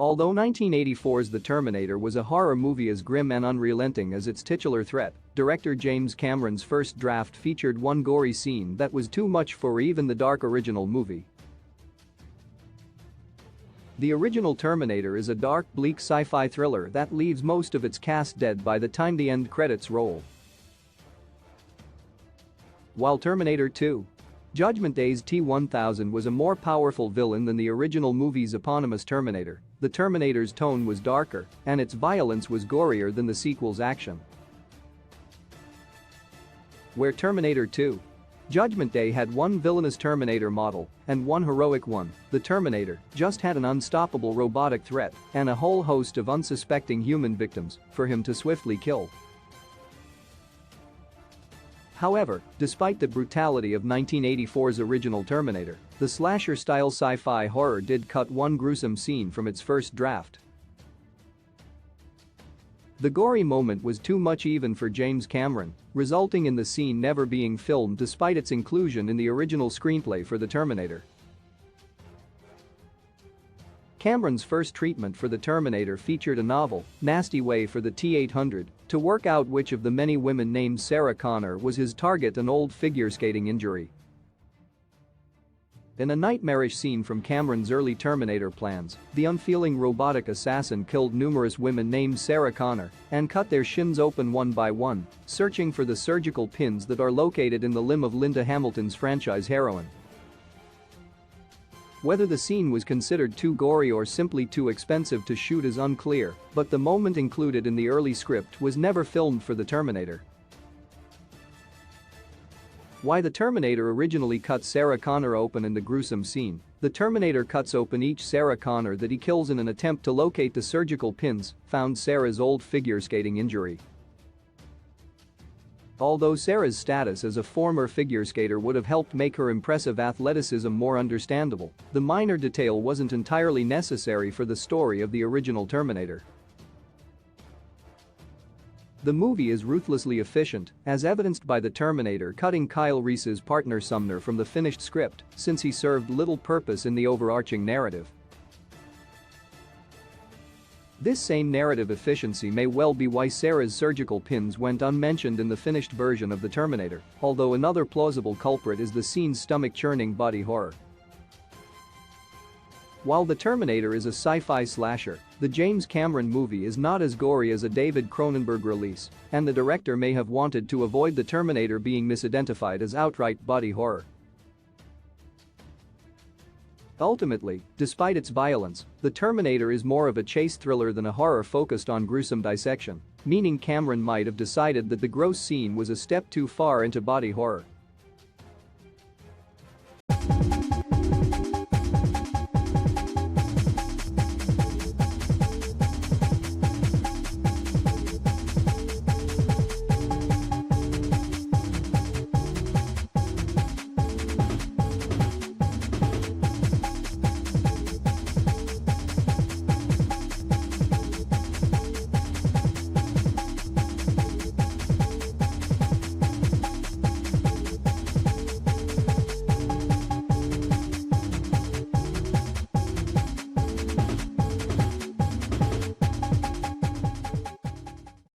Although 1984's The Terminator was a horror movie as grim and unrelenting as its titular threat, director James Cameron's first draft featured one gory scene that was too much for even the dark original movie. The original Terminator is a dark, bleak sci-fi thriller that leaves most of its cast dead by the time the end credits roll. While Terminator 2: Judgment Day's T-1000 was a more powerful villain than the original movie's eponymous Terminator, the Terminator's tone was darker and its violence was gorier than the sequel's action. Where Terminator 2: Judgment Day had one villainous Terminator model and one heroic one, the Terminator just had an unstoppable robotic threat and a whole host of unsuspecting human victims for him to swiftly kill. However, despite the brutality of 1984's original Terminator, the slasher-style sci-fi horror did cut one gruesome scene from its first draft. The gory moment was too much even for James Cameron, resulting in the scene never being filmed despite its inclusion in the original screenplay for The Terminator. Cameron's first treatment for The Terminator featured a novel, nasty way for the T-800 to work out which of the many women named Sarah Connor was his target, an old figure skating injury. In a nightmarish scene from Cameron's early Terminator plans, the unfeeling robotic assassin killed numerous women named Sarah Connor and cut their shins open one by one, searching for the surgical pins that are located in the limb of Linda Hamilton's franchise heroine. Whether the scene was considered too gory or simply too expensive to shoot is unclear, but the moment included in the early script was never filmed for The Terminator. Why the Terminator originally cut Sarah Connor open in the gruesome scene, the Terminator cuts open each Sarah Connor that he kills in an attempt to locate the surgical pins found Sarah's old figure skating injury. Although Sarah's status as a former figure skater would have helped make her impressive athleticism more understandable, the minor detail wasn't entirely necessary for the story of the original Terminator. The movie is ruthlessly efficient, as evidenced by the Terminator cutting Kyle Reese's partner Sumner from the finished script since he served little purpose in the overarching narrative. This same narrative efficiency may well be why Sarah's surgical pins went unmentioned in the finished version of The Terminator, although another plausible culprit is the scene's stomach-churning body horror. While The Terminator is a sci-fi slasher, the James Cameron movie is not as gory as a David Cronenberg release, and the director may have wanted to avoid The Terminator being misidentified as outright body horror. Ultimately, despite its violence, The Terminator is more of a chase thriller than a horror focused on gruesome dissection, meaning Cameron might have decided that the gross scene was a step too far into body horror